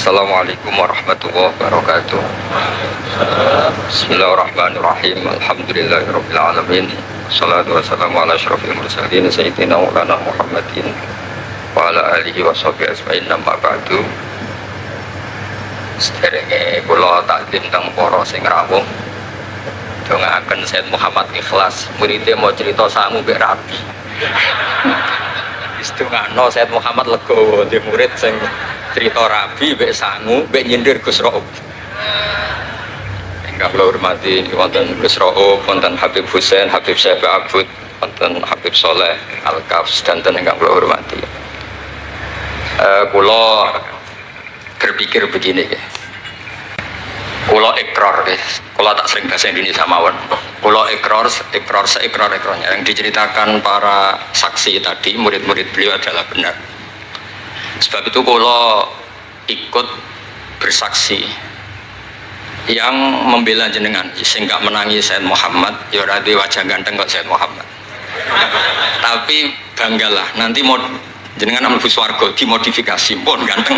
Assalamualaikum warahmatullahi wabarakatuh. Bismillahirrahmanirrahim. Alhamdulillahirabbil alamin. Shalatu wassalamu ala asyrofil mursalin sayyidina maulana Muhammadin wa ala alihi washabihi ajmain. Amma ba'du. Sederenge kula takdim teng para sing rawuh. Dongaaken Sayyid Muhammad Ikhlas, muridé mau cerita sangu mbek rabi. Istungano Sayyid Muhammad legowo di murid sing cerita rabi mbek sangu mbek nyindir Gus Raub. Ingkang kula hormati wonten Gus Raub, wonten Habib Husain, Habib Syekh Abud, wonten Habib Soleh Al-Kafs dan ingkang kula hormati. Kula berpikir begini ya. Kula ikrar guys. Kula tak sering bahasa Indonesia mawon. Kula ikrar seikrarnya yang diceritakan para saksi tadi, murid-murid beliau adalah benar. Sebab itu kula ikut bersaksi yang membela jenengan sehingga menangi Sayyid Muhammad. Ya ora wajah ganteng kok Sayyid Muhammad. Tapi banggalah nanti mau jenengan mlebu swarga dimodifikasi pun ganteng.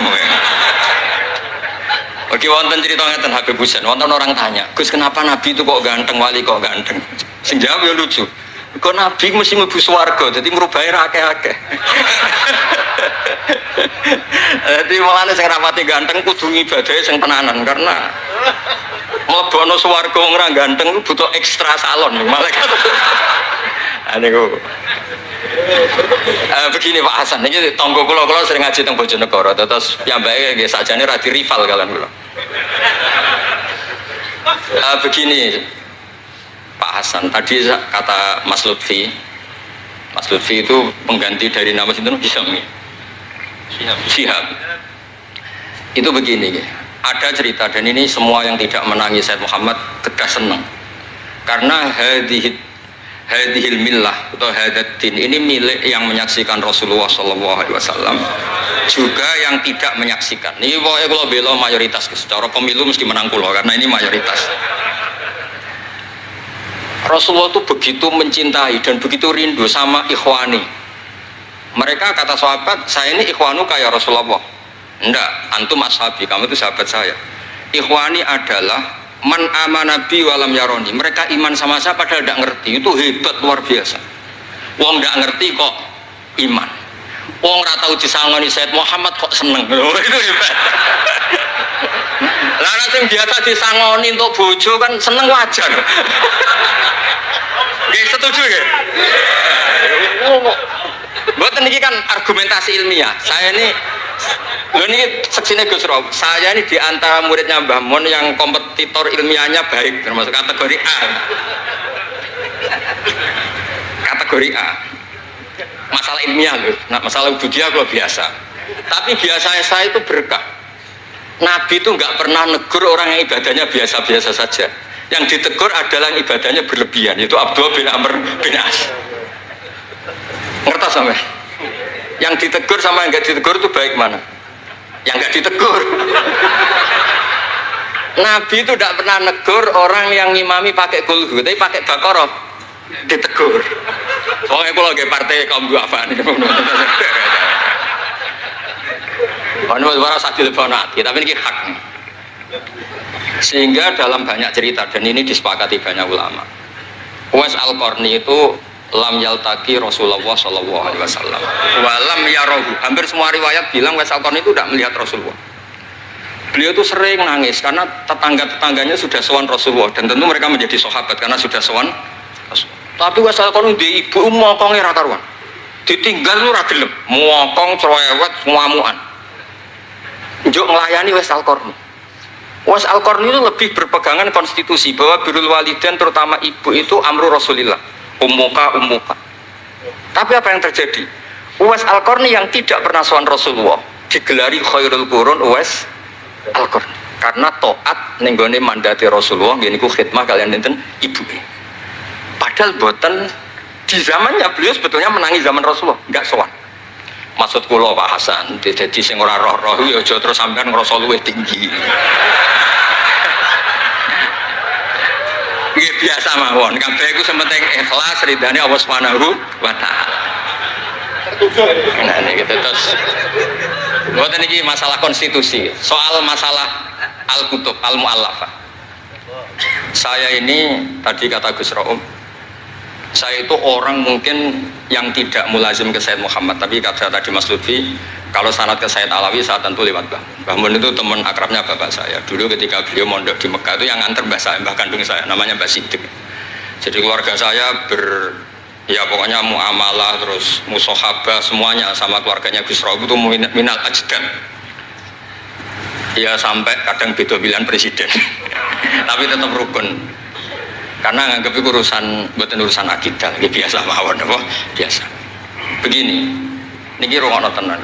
Oke, wonten cerita ngeten Habib Husain, wonten orang tanya, Gus kenapa Nabi itu kok ganteng, wali kok ganteng? Sing jawab ya lucu. Kok Nabi mesti mlebu swarga, dadi mrubahe ra akeh-akeh. Dadi mulane sing rapati ganteng kudu ngibadahe sing tenanan karena mlebono swarga wong ra ganteng butuh ekstra salon malaikat. Niku. Begini Pak Hasan, ini tonggo kula sering ngaji teng Bojonegoro, terus piyambake nggih sakjane ra di rival kalian kula. Begini Pak Hasan, tadi kata Mas Lutfi itu pengganti dari nama sinten Syihab. Itu begini, ada cerita dan ini semua yang tidak menangis Sayyid Muhammad kedah senang karena hadhil millah atau hadatin ini milik yang menyaksikan Rasulullah SAW juga yang tidak menyaksikan. Ini pokoknya kalau bela mayoritas, secara pemilu mesti menang kula karena ini mayoritas. Rasulullah itu begitu mencintai dan begitu rindu sama ikhwani. Mereka kata sahabat, saya ini ikhwanu kayak Rasulullah. Enggak, antum ashabi, kamu itu sahabat saya. Ikhwani adalah man amanabi walam yaroni. Mereka iman sama saya padahal tidak ngerti. Itu hebat luar biasa. Wong tidak ngerti kok iman. Wong ora tau disangoni Sayyid Muhammad kok seneng. Itu hebat. Lah sing biasa disangoni untuk bojo kan seneng wajar. Nggih setuju nggih? Mboten niki kan argumentasi ilmiah. Saya ini ini seksinya Gus Rob, saya ini diantara muridnya Mbah Mun yang kompetitor ilmiahnya baik, termasuk kategori A. Kategori A. Masalah ilmiah loh, nah, masalah budaya kalau biasa. Tapi biasanya saya itu berkah. Nabi itu nggak pernah negur orang yang ibadahnya biasa-biasa saja. Yang ditegur adalah yang ibadahnya berlebihan, yaitu Abdullah bin Amr bin As. Ngerti sampe? Yang ditegur sama yang nggak ditegur itu baik mana? Yang nggak ditegur. Nabi itu tidak pernah negur orang yang ngimami pakai kulhu, tapi pakai Baqarah ditegur. Soalnya kalau lagi partai kaum duafa nih, kalau suara sadil bonati, tapi ini hak. Sehingga dalam banyak cerita dan ini disepakati banyak ulama, Uwais Al-Qarni itu lam yaltaki Rasulullah SAW walam yarohu. Hampir semua riwayat bilang Uwais Al-Qarni itu tidak melihat Rasulullah. Beliau itu sering nangis karena tetangga-tetangganya sudah sowan Rasulullah dan tentu mereka menjadi sahabat karena sudah sowan Rasulullah. Tapi Uwais Al-Qarni di ibu mokongnya ra karuan, ditinggal lu ra gelem, mokong cerewet ngamuan njuk ngelayani Uwais Al-Qarni. Uwais Al-Qarni itu lebih berpegangan konstitusi bahwa birrul walidain terutama ibu itu amru Rasulillah, ummuka. Tapi apa yang terjadi? Uwais Al-Qarni yang tidak pernah sowan Rasulullah digelari khairul qurun Uwais Al-Qarni karena taat ning gone mandate Rasulullah ngene iku khidmah kalian enten ibu. Padahal boten di zamannya beliau sebetulnya menangi zaman Rasulullah, enggak sowan. Maksud kula Pak Hasan, dadi sing ora roh-roh ya aja terus sampean ngrasa luwih tinggi. Nggih biasa mawon, kabeh iku sementing ikhlas ridane Allah Subhanahu wa taala. Nah niki terus Bukan ini masalah konstitusi, soal masalah al-kutub, al-mu'allafah. Saya ini tadi kata Gus Raum, saya itu orang mungkin yang tidak mulazim ke Sayyid Muhammad, tapi kata tadi Mas Lutfi, kalau sanad ke Sayyid Alawi saya tentu lewat Mbah Mun. Itu teman akrabnya bapak saya. Dulu ketika beliau mondok di Mekah itu yang nganter mbah kandung saya, namanya Mbah Sidik. Jadi keluarga saya ya pokoknya muamalah terus musohabah semuanya sama keluarganya Gus Raum itu minal ajdan. Ya sampai kadang beda pilihan presiden tapi tetap rukun karena nganggep itu urusan akidah, ini biasa mawon apa biasa. Begini, niki rungokno tenan.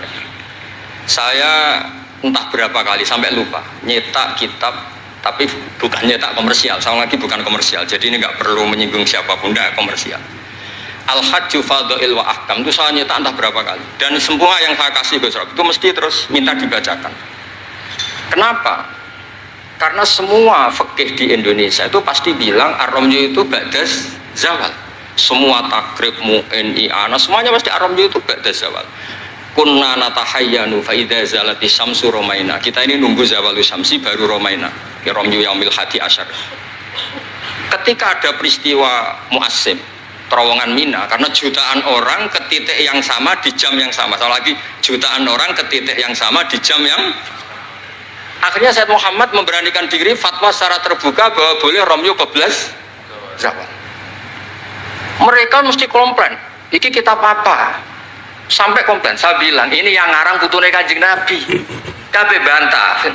Saya entah berapa kali sampai lupa nyetak kitab, tapi bukan nyetak komersial. Saya lagi bukan komersial, jadi ini nggak perlu menyinggung siapapun, nggak komersial. Al-Hajju Fadha'il wa Ahkam itu saya nyetak entah berapa kali, dan semua yang saya kasih Gus Rob itu mesti terus minta dibacakan. Kenapa? Karena semua fikih di Indonesia itu pasti bilang ar-ramyu itu ba'das zawal. Semua takrib, mu'in, i'ana, semuanya pasti ar-ramyu itu ba'das zawal. Kunna natahayyanu fa idza zalati syamsu romaina. Kita ini nunggu zawalu syamsi baru romaina. Ramyu yaumil hadi asyar. Ketika ada peristiwa mu'assim, terowongan Mina, karena jutaan orang ke titik yang sama di jam yang sama. Sama lagi jutaan orang ke titik yang sama di jam yang akhirnya Sayyid Muhammad memberanikan diri fatwa secara terbuka bahwa boleh ramyu keblas zawal. Mereka mesti komplain, iki kita apa? Sampai komplain, saya bilang ini yang ngarang putune Kanjeng Nabi. Kabeh bantah.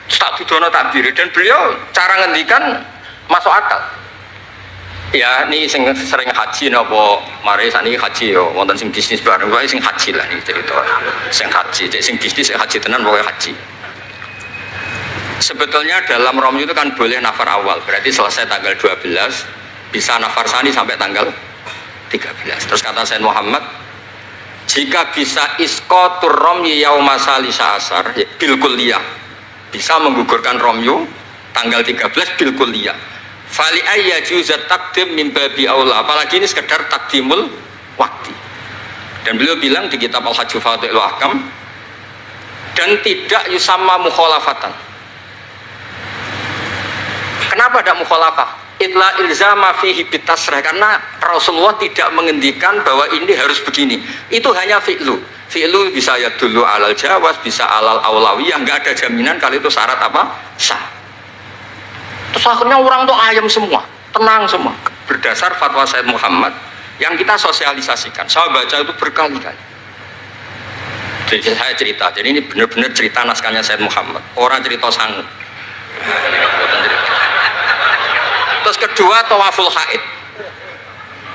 Tak didono takbir, dan beliau cara ngendikan masuk akal. Ya, ini sering haji napa mari sakniki haji yo wonten sing bisnis bareng wae sing haji lah iki cerita. Sing haji, sing bisnis sing haji tenan pokoke haji. Sebetulnya dalam ramyu itu kan boleh nafar awal, berarti selesai tanggal 12, bisa nafar sani sampai tanggal 13. Terus kata Sayyid Muhammad, jika bisa iskotur ramyi yauma salisa asar bil kulliyah, bisa menggugurkan ramyu tanggal 13 bil kulliyah. Fali ayya juzat takdim min babi aula, apalagi ini sekedar takdimul waktu. Dan beliau bilang di kitab Al-Hajju Fadha'il wa Ahkam, dan tidak yusamma mukhalafatan. Kenapa ada mukhalafah? Itla ilzama fihi bitasrah, karena Rasulullah tidak mengendikan bahwa ini harus begini. Itu hanya fi'lu. Fi'lu bisa ya dulu alal jawaz, bisa alal aulawiyah, nggak ada jaminan kalau itu syarat apa? Sah. Terus akhirnya orang tuh ayam semua, tenang semua. Berdasar fatwa Sayyid Muhammad yang kita sosialisasikan. Saya baca itu berkali-kali. Jadi saya cerita, jadi ini benar-benar cerita naskahnya Sayyid Muhammad. Orang cerita sanggup. Terus kedua, tawaful haid.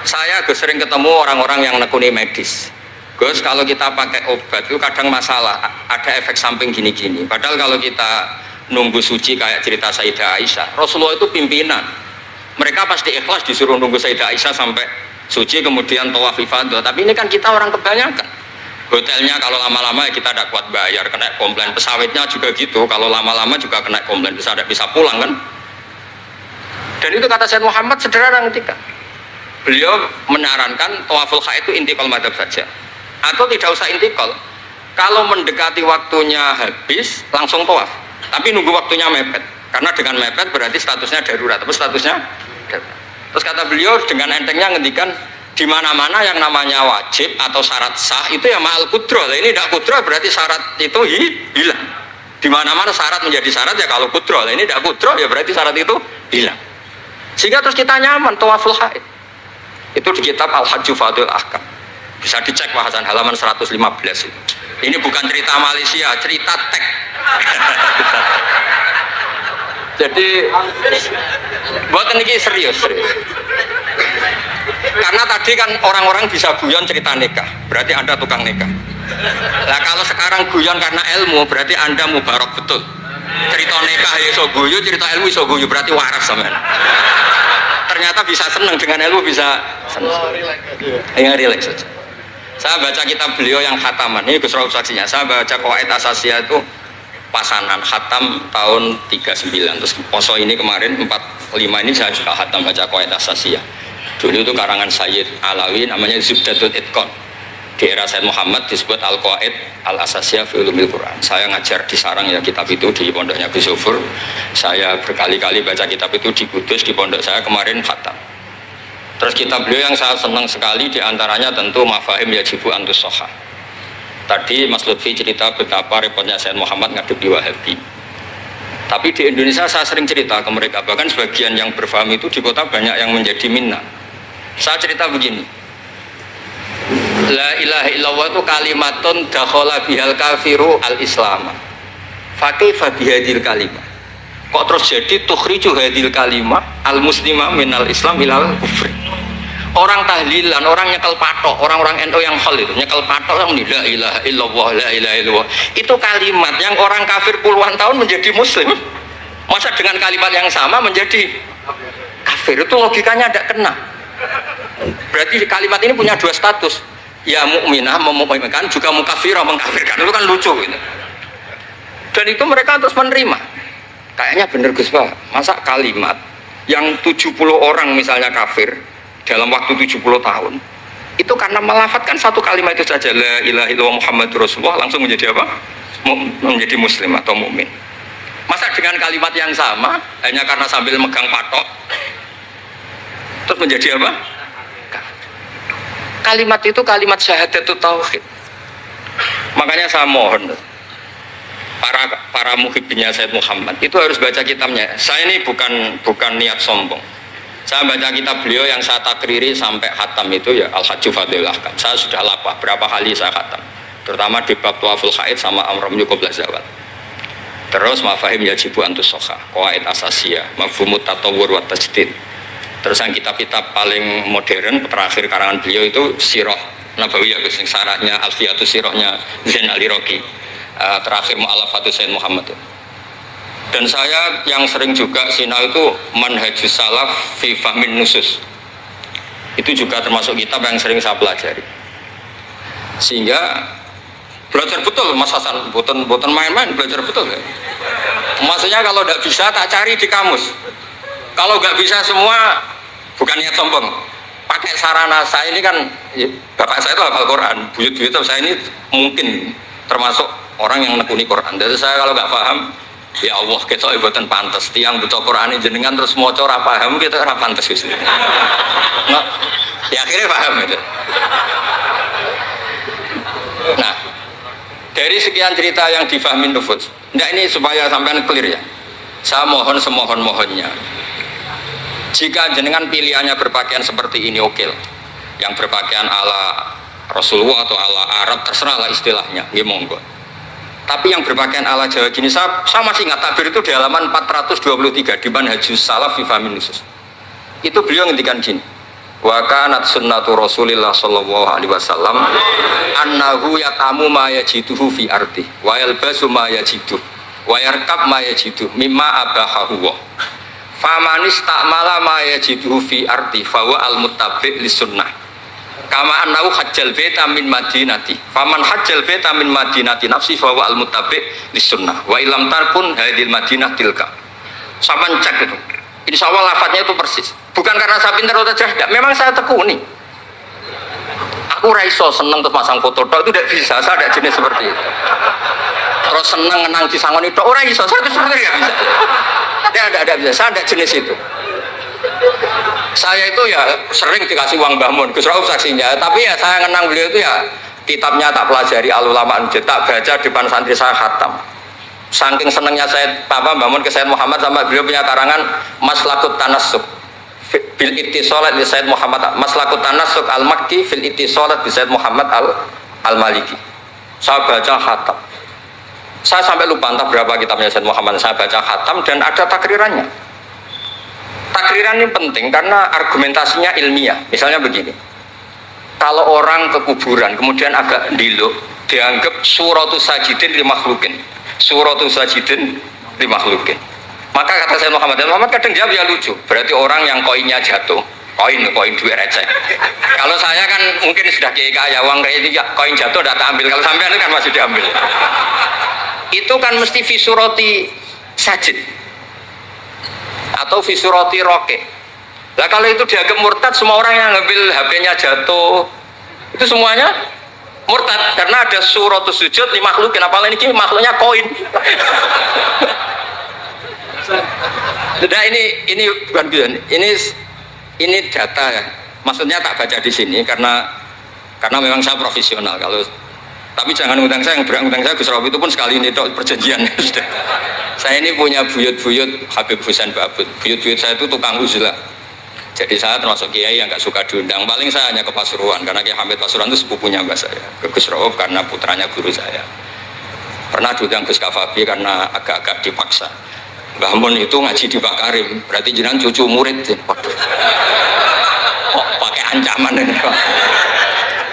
Saya sering ketemu orang-orang yang nekuni medis. Gus, kalau kita pakai obat itu kadang masalah, ada efek samping gini-gini. Padahal kalau kita nunggu suci kayak cerita Sayyidah Aisyah, Rasulullah itu pimpinan. Mereka pasti ikhlas disuruh nunggu Sayyidah Aisyah sampai suci kemudian tawaf ifadah. Tapi ini kan kita orang kebanyakan. Hotelnya kalau lama-lama ya kita tidak kuat bayar, kena komplain. Pesawatnya juga gitu, kalau lama-lama juga kena komplain, bisa pulang kan. Dan itu kata Sayyid Muhammad sederhana ketika beliau menyarankan tawaful haid itu intikal madhab saja, atau tidak usah intikal. Kalau mendekati waktunya habis langsung tawaf, tapi nunggu waktunya mepet, karena dengan mepet berarti statusnya darurat, tapi statusnya darurat. Terus kata beliau dengan entengnya ngendikan di mana-mana yang namanya wajib atau syarat sah itu ya ma'al kudroh. Ini tidak kudroh berarti syarat itu hilang. Di mana-mana syarat menjadi syarat ya kalau kudroh. Ini tidak kudroh ya berarti syarat itu hilang. Sehingga terus kita nyaman tawaful haid. Itu di kitab Al-Hajju Fadha'il Ahkam. Bisa dicek bahasan halaman 115 itu. Ini bukan cerita Malaysia, cerita tek. Jadi buat ini serius. Karena tadi kan orang-orang bisa guyon cerita nikah, berarti Anda tukang nikah. Nah kalau sekarang guyon karena ilmu, berarti Anda mubarak betul. Cerita nikah iso guyu, cerita ilmu iso guyu, berarti waras sampean. Ternyata bisa senang dengan ilmu, bisa senang. Relax saja. Saya baca kitab beliau yang khataman, ini Gus Rauf saksinya. Saya baca Qawaid Asasiyah itu pasanan khatam tahun 39. Terus poso ini kemarin 45 ini saya juga khatam baca Qawaid Asasiyah. Dulu itu karangan Sayyid Alawi namanya Zubdatul Itqan. Di era Said Muhammad disebut Al-Qawaid Al-Asasiyah fi Ulumil Quran. Saya ngajar di Sarang ya kitab itu di pondoknya Gus Zufur. Saya berkali-kali baca kitab itu di Kudus di pondok saya kemarin khatam. Terus kitab beliau yang saya senang sekali diantaranya tentu Mafahim Yajibu Antus Soha. Tadi Mas Lutfi cerita betapa repotnya Said Muhammad ngadepi Wahabi. Tapi di Indonesia saya sering cerita ke mereka, bahkan sebagian yang berfaham itu di kota banyak yang menjadi minna. Saya cerita begini, la ilaha illallah itu kalimatun dakhala bihal kafiru al-islam. Fakaifa bihadil kalimah. Kok terus jadi tukhriju hadil kalimah al-muslimah minal islam ilal kufri. Orang tahlilan, orang nyekel patok, orang-orang NU yang khol itu nyekel patok yang la ilaha illallah, la ilaha illallah. Itu kalimat yang orang kafir puluhan tahun menjadi muslim. Masa dengan kalimat yang sama menjadi kafir? Itu logikanya tidak kena. Berarti kalimat ini punya dua status. Ya mukminah memukminkan, juga mukafirah mengkafirkan. Itu kan lucu gitu. Dan itu mereka terus menerima. Kayaknya bener Gus Pak. Masa kalimat yang 70 orang misalnya kafir dalam waktu 70 tahun itu karena melafatkan satu kalimat itu saja, la ilaha illallah Muhammadur Rasulullah, langsung menjadi apa? Menjadi muslim atau mukmin. Masa dengan kalimat yang sama hanya karena sambil megang patok terus menjadi apa? Kalimat itu kalimat syahadatul tauhid. Makanya saya mohon para muhibbinnya Said Muhammad itu harus baca kitabnya. Saya ini bukan niat sombong. Saya baca kitab beliau yang saya takriri sampai khatam itu ya Al-Hajju Fadlul Ahkam. Saya sudah lapah berapa kali saya khatam. Terutama di bab Tuaful Haid sama Amram Yukobla Zawad. Terus Mafahim Yajibu Antus Soha, Qawaid Asasiyah, Mafhumut Tatawur wa Tajdid. Terus yang kitab-kitab paling modern terakhir karangan beliau itu Sirah Nabawiyah, syaratnya Alfiyatus Sirahnya Zain Al-Iraqi. Terakhir Mu'alafatus Sayyid Muhammad. Dan saya yang sering juga sinau itu Manhajus Salaf fi Fahmin Nusus. Itu juga termasuk kitab yang sering saya pelajari. Sehingga belajar betul Mas Hasan, boten main-main, belajar betul ya. Maksudnya kalau tidak bisa tak cari di kamus. Kalau nggak bisa semua bukan niat sombong. Pakai sarana saya ini kan bapak saya itu hafal Quran, buyut-buyut saya ini mungkin termasuk orang yang nekuni Quran. Jadi saya kalau nggak paham, ya Allah kita ibadah pantas. Tiang butuh Quran ini jenengan terus mau ora paham kita ora pantas wis. Nah, ya akhirnya paham itu. Nah, dari sekian cerita yang difahami nufus, nah ini supaya sampean clear ya. Saya mohon semohon-mohonnya. Jika jenengan pilihannya berpakaian seperti ini oke. Yang berpakaian ala Rasulullah atau ala Arab terserah lah istilahnya, ya monggo. Tapi yang berpakaian ala Jawa gini, saya masih ingat takbir itu di halaman 423 di Manhajus Salaf fi Fahmin Nusus. Itu beliau ngendikan gini. Wa kanat sunnatu Rasulillah sallallahu alaihi wasallam annahu yatamu ma yajiduhu fi ardi wa yalbasu ma yajiduhu wa yarkab ma yajiduhu mimma abahahu wa famanis ta'mala ma yajiduhu fi ardi fawa al-muttabi' li sunnah kama annahu hajjal baita min madinati faman hajjal baita min madinati nafsi fawa al-muttabi' li sunnah wa ilam tarkun hadil madinah tilka. Saman cek itu insya Allah lafadznya itu persis, bukan karena saya pintar atau cerdas, memang saya tekuni. Aku raiso seneng terus masang foto itu tidak bisa, saya ada jenis seperti itu. Terus seneng ngenang di sangon itu orang iso, saya itu seperti nggak bisa. Ya ada bisa, saya ada jenis itu. Saya itu ya sering dikasih uang Mbah Mun, Gus Rauf saksinya, tapi ya saya ngenang beliau itu ya kitabnya tak pelajari al-ulama tak baca depan santri saya khatam. Saking senangnya saya Mbah Mun ke Sayyid Muhammad sama beliau punya karangan Maslakut Tanassuk bil ittisalat li Sayyid Muhammad, Maslakut Tanassuk al-Makki fil ittisalat bi Sayyid Muhammad al-Maliki. Saya baca khatam. Saya sampai lupa entah berapa kitabnya Sayyid Muhammad, saya baca khatam dan ada takrirannya. Takriran ini penting karena argumentasinya ilmiah. Misalnya begini. Kalau orang ke kuburan kemudian agak diluk, dianggap suratus sajidin li makhlukin. Suratul sajidin di makhlukin. Maka kata Sayyid Muhammad kadang jawab ya lucu. Berarti orang yang koinnya jatuh, koin duit receh. Kalau saya kan mungkin sudah kaya uang kayak itu, koin jatuh tidak tak ambil. Kalau sampean itu kan masih diambil. Itu kan mesti fisuroti sajid atau fisuroti roke. Nah kalau itu dianggap murtad, semua orang yang ngambil HP-nya jatuh, itu semuanya Murtad karena ada suratus sujud li makhlukin, apalagi ini makhluknya koin. Nah ini bukan guyon, ini data ya. Maksudnya tak baca di sini karena memang saya profesional. Tapi jangan ngutang saya, yang berang ngutang saya Gus Robi itu pun sekali ini perjanjian. Saya ini punya buyut-buyut Habib Husain Babut. Buyut-buyut saya itu tukang uzlah. Jadi saya termasuk kiai yang nggak suka diundang. Paling saya hanya ke Pasuruan karena Kiai Hamid Pasuruan itu sepupunya mbak saya. Ke Gus Rob karena putranya guru saya. Pernah diundang Gus Kafabi karena agak-agak dipaksa. Mbah Mun itu ngaji di Pak Karim, berarti jenengan cucu murid. Waduh. Kok pakai ancaman ini Pak?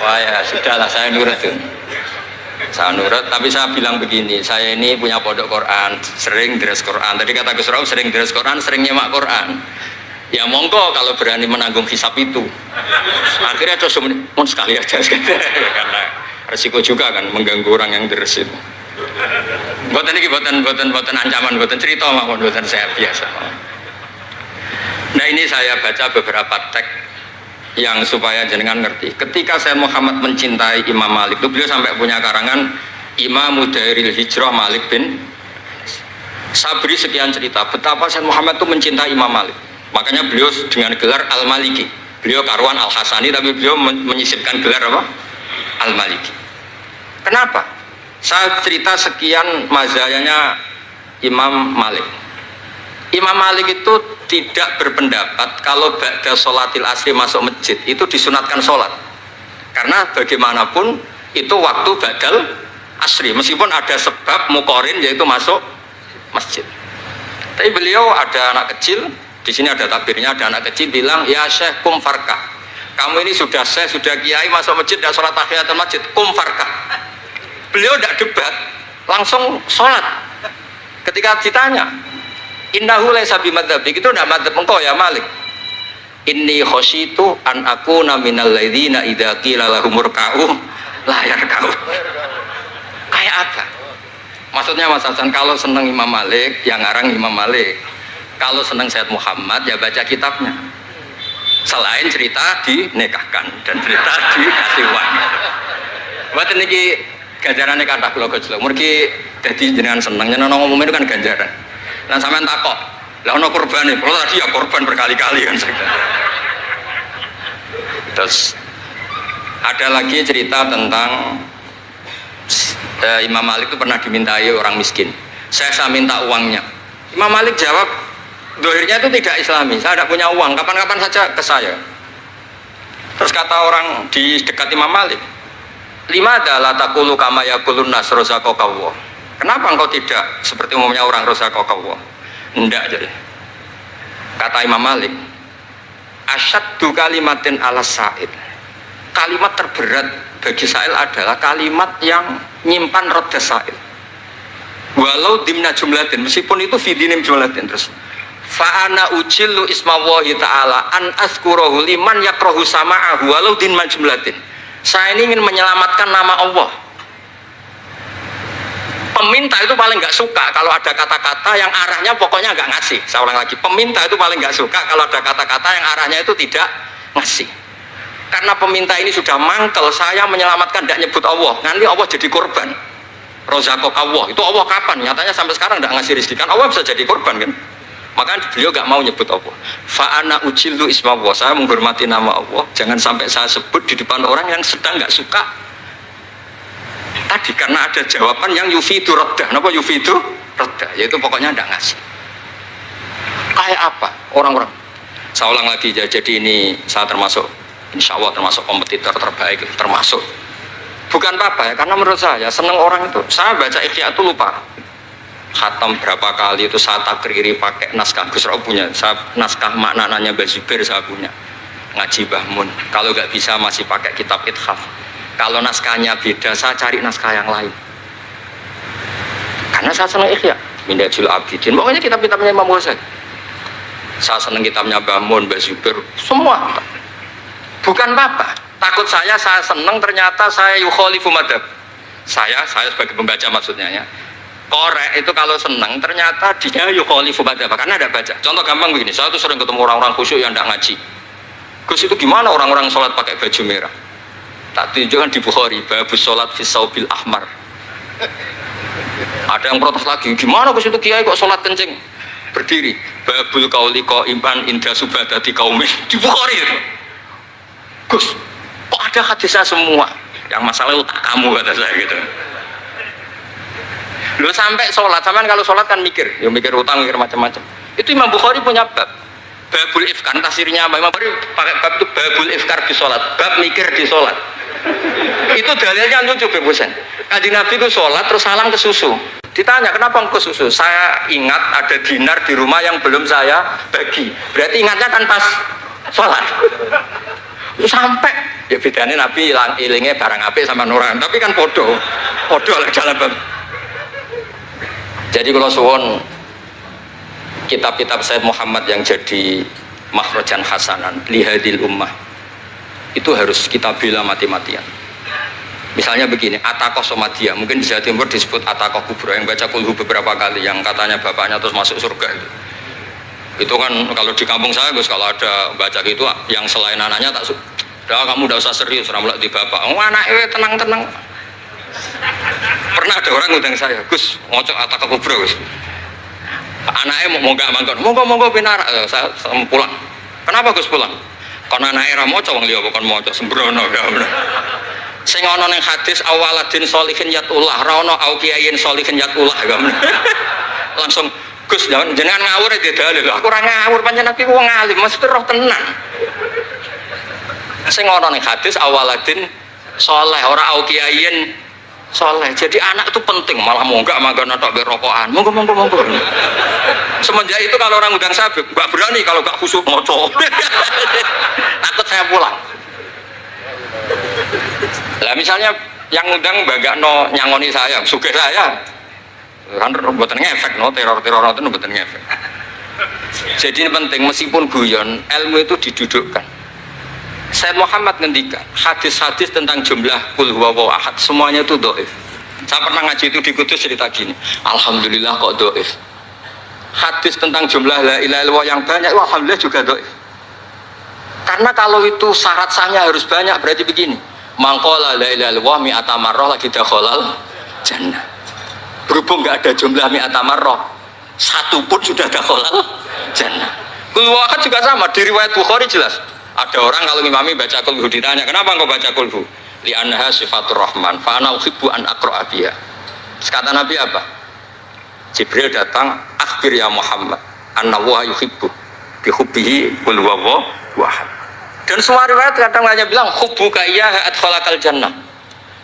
Wah ya sudahlah, saya nurut tuh. Saya nurut, tapi saya bilang begini, saya ini punya pondok Quran, sering deres Quran. Tadi kata Gus Rob sering deres Quran, sering nyemak Quran. Ya monggo kalau berani menanggung hisab itu. Akhirnya terus mun sekali aja karena resiko juga kan mengganggu orang yang deres itu. Buatan ini buatan ancaman, buatan cerita maupun buatan saya biasa. Nah ini saya baca beberapa teks yang supaya jenengan ngerti. Ketika Sayyid Muhammad mencintai Imam Malik itu beliau sampai punya karangan Imam Mudairil Hijrah Malik bin Sabri, sekian cerita betapa Sayyid Muhammad itu mencintai Imam Malik. Makanya beliau dengan gelar Al-Maliki. Beliau karuan Al-Hasani tapi beliau menyisipkan gelar apa? Al-Maliki. Kenapa? Saya cerita sekian mazhayanya Imam Malik. Imam Malik itu tidak berpendapat kalau ba'da sholatil asri masuk masjid itu disunatkan sholat. Karena bagaimanapun itu waktu ba'dal asri. Meskipun ada sebab mukorin yaitu masuk masjid. Tapi beliau ada anak kecil. Di sini ada takbirnya, ada anak kecil bilang, ya Syekh kum farkah. Kamu ini sudah Syekh, sudah kiai masuk masjid dan sholat tahiyatul masjid, kum farkah. Beliau tidak debat, langsung sholat. Ketika ditanya, innahu laisa bimadzhabik, itu tidak madzhab engkau ya Malik. Inni khosyitu an akuna minal ladzina idza qila lahum ruk'u la yarka'u. Kayak apa? Maksudnya Mas Hasan, kalau seneng Imam Malik, yang ngarang Imam Malik. Kalau senang Sayyid Muhammad ya baca kitabnya. Selain cerita dinikahkan dan cerita dikasih uang. Buat ini ganjarannya kata kula gojlok. Mergi jadi jenengan seneng, jenengan ngomong itu kan ganjaran. Nah sampean takok, lah ono korban nih. Kalau tadi ya korban berkali-kali kan saya. Terus ada lagi cerita tentang Imam Malik itu pernah dimintai orang miskin. Saya minta uangnya. Imam Malik jawab, dohirnya itu tidak islami, saya tidak punya uang, kapan-kapan saja ke saya. Terus kata orang di dekat Imam Malik, lima adalah takulu kama yakulun nas rozaqakallah. Kenapa engkau tidak seperti umumnya orang rozaqakallah? Enggak jadi. Kata Imam Malik, asyaddu kalimatin ala sa'id. Kalimat terberat bagi sa'il adalah kalimat yang nyimpan roda sa'il. Walau dimna jumlatin, meskipun itu fidinim jumlatin. Terus fa'ana ujillu ismawahi ta'ala an azkurahu liman yakrohu sama'ahu walau din majmulatin. Saya ini ingin menyelamatkan nama Allah. Peminta itu paling nggak suka kalau ada kata-kata yang arahnya pokoknya nggak ngasih. Saya ulang lagi, peminta itu paling nggak suka kalau ada kata-kata yang arahnya itu tidak ngasih. Karena peminta ini sudah mangkel, saya menyelamatkan tidak nyebut Allah, nanti Allah jadi korban. Rozakok Allah, itu Allah kapan? Nyatanya sampai sekarang tidak ngasih rezeki, kan Allah bisa jadi korban kan? Maka beliau gak mau nyebut Allah. Fa'ana ujillu ismawah, saya menghormati nama Allah, jangan sampai saya sebut di depan orang yang sedang gak suka. Tadi karena ada jawaban yang yufidu raddah. Kenapa yufidu raddah? Yaitu pokoknya tidak ngasih. Kayak apa orang-orang? Saya ulang lagi, jadi ini saya termasuk, insya Allah termasuk kompetitor terbaik, termasuk. Bukan apa ya, karena menurut saya seneng orang itu. Saya baca Ikhya itu lupa khatam berapa kali itu saya takriri pakai naskah Gus Rob punya, saya naskah maknanya Mbah Zubair saya punya, ngaji Mbah Mun. Kalau nggak bisa masih pakai kitab Ithaf. Kalau naskahnya beda saya cari naskah yang lain. Karena saya seneng Ikhya, Minhajul Abidin, pokoknya kitab-kitabnya Imam Ghazali. Saya seneng kitabnya Mbah Mun, Mbah Zubair, semua. Bukan apa. Takut saya senang ternyata saya yukhalifu madhab. Saya sebagai pembaca maksudnya ya. Korek itu kalau senang ternyata dia yukhalifu madhab karena ada baca. Contoh gampang begini, saya tuh sering ketemu orang-orang khusyuk yang tidak ngaji. Gus itu gimana orang-orang sholat pakai baju merah? Tak tunjukkan di Bukhari, babus sholat fi saubil ahmar. Ada yang protes lagi, gimana Gus itu kiai kok sholat kencing berdiri? Babul kauli qaiman inda subadati qaumin di Bukhari itu. Gus, kok ada hadisnya semua? Yang masalah otak kamu kata saya gitu. Lu sampai sholat, sampean kalau sholat kan mikir, ya mikir utang, mikir macam-macam. Itu Imam Bukhari punya bab. Babul ifkar, tafsirnya Imam Bukhari pakai bab itu babul ifkar di sholat, bab mikir di sholat. Itu dalilnya lucu Bebusen. Kanjeng Nabi itu sholat terus salam ke susu. Ditanya kenapa ke susu? Saya ingat ada dinar di rumah yang belum saya bagi. Berarti ingatnya kan pas sholat. Sampai ya bedanya Nabi ilingnya barang apik sama nuran. Tapi kan podo lah jalan bab. Jadi kalau suwon kitab-kitab Sayyid Muhammad yang jadi makhrajan hasanan lihadil ummah itu harus kita bela mati-matian. Misalnya begini, Ataqah Somadia, mungkin di Jawa Timur disebut Ataqah Kubra, yang baca kulhu beberapa kali, yang katanya bapaknya terus masuk surga itu. Itu kan kalau di kampung saya Gus, kalau ada baca gitu yang selain anaknya tak udah kamu udah usah serius ramlah di bapak. Oh anaknya tenang-tenang. Pernah ada orang ngundang saya, Gus, ngocok Ataqah Kubra Gus. Anaknya mau nggak mangkon, monggo pinar, saya pulang. Kenapa Gus pulang? Karena anaknya ramoco wong liya bukan moco sembrono ya. Sing ana ning hadis awaladin sholihin yatullah, ra ono au kiyayin sholihin yatullah ya. Langsung Gus jenengan ngawur ya dalil. Aku ora ngawur panjenengan iki wong alim, mesti roh tenan. Sing ana ning hadis awaladin sholeh ora au kiyayin soleh. Jadi anak itu penting, malah mau enggak makan atau berokokan. Monggo. Semenjak itu kalau orang undang saya enggak berani kalau enggak khusyuk ngocok. Takut saya pulang. Lah misalnya yang undang bagakno nyangoni saya, sugih saya. Kan mboten ngefek no, teror itu mboten ngefek. Jadi ini penting meskipun guyon, ilmu itu didudukkan. Sayyid Muhammad ngendikan hadis-hadis tentang jumlah kul huwallahu ahad semuanya itu dhaif. Saya pernah ngaji itu di Kudus cerita gini, alhamdulillah kok dhaif. Hadis tentang jumlah la ilaha illallah yang banyak alhamdulillah juga dhaif. Karena kalau itu syarat sahnya harus banyak, berarti begini, mangqala la ilaha illallah mi'ata marrah lagi dakhalal jannah. Berhubung enggak ada jumlah mi'ata marrah, satu pun sudah dakhalal jannah. Kul huwallahu ahad juga sama, di riwayat Bukhari jelas. Ada orang kalau ngimami baca kulhu ditanya, kenapa engkau baca kulhu? Li'annaha sifatur rahman, fa'ana uhibbu an aqra'a biha. Kata Nabi apa? Jibril datang, akhbir ya Muhammad, anna wa yuhibbu bihubbihi qul huwallahu ahad. Dan semua riwayat kadang hanya bilang hubbuka iyyaha adkhalakal jannah.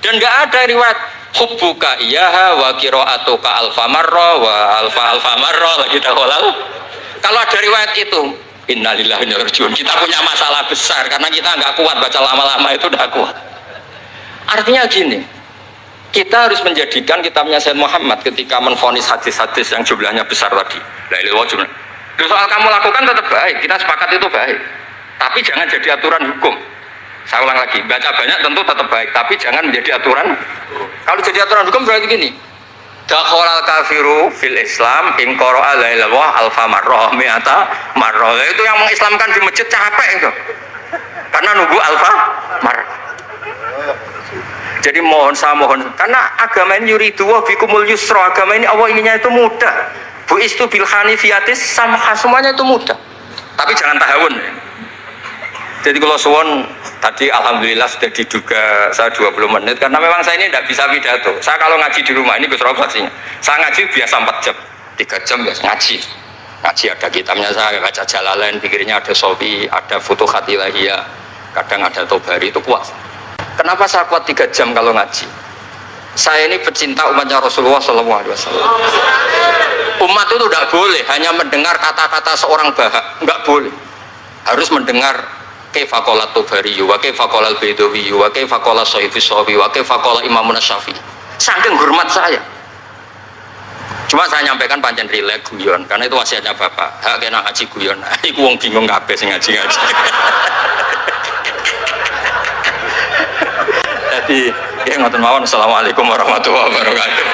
Dan enggak ada riwayat hubbuka iyyaha wa qira'atuka alfa marra wa alfa marra lagi dakhalal. Kalau ada riwayat itu innalillahi wa inna ilaihi raji'un. Kita punya masalah besar karena kita nggak kuat baca lama-lama itu udah kuat. Artinya gini, kita harus menjadikan kitabnya Sayyid Muhammad ketika menvonis hadis-hadis yang jumlahnya besar tadi. La ilaha illallah. Soal kamu lakukan tetap baik, kita sepakat itu baik. Tapi jangan jadi aturan hukum. Saya ulang lagi, baca banyak tentu tetap baik, tapi jangan menjadi aturan. Kalau jadi aturan hukum berarti gini. Dakhalal kafiru fil Islam in qara'a la ilaha illallah alfa marrah mi'ata marrah. Itu yang mengislamkan di masjid capek itu. Karena nunggu alfa marrah. Jadi saya mohon karena agama ini yuridu wa bikumul yusra, agama ini Allah inginnya itu mudah. Bu istu bil hanifiyatis samha, semuanya itu mudah. Tapi jangan tahawun. Jadi kalau suwon tadi alhamdulillah sudah diduga saya 20 menit karena memang saya ini tidak bisa pidato. Saya kalau ngaji di rumah ini Gus Rob saksinya. Saya ngaji biasa 4 jam, 3 jam biasa ngaji. Ngaji ada kitabnya saya baca Jalalain, pikirnya ada Sofi, ada Futuhat Ilahiyah, kadang ada Tobari, itu kuat. Kenapa saya kuat 3 jam kalau ngaji? Saya ini pecinta umatnya Rasulullah SAW. Umat itu tidak boleh hanya mendengar kata-kata seorang bahak, enggak boleh. Harus mendengar kaifa qala Tobari, wa kaifa qala Al-Baidawi, wa kaifa qala Shahifus Shafi, wa kaifa qala Imamun Syafi'i. Saking hormat saya. Cuma saya nyampaikan pancen rileks guyon karena itu wasiatnya Bapak. Hak kena ngaji guyon. Iku wong bingung kabeh sing ngaji-ngaji. Jadi, ya ngoten mawon. Assalamualaikum warahmatullahi wabarakatuh.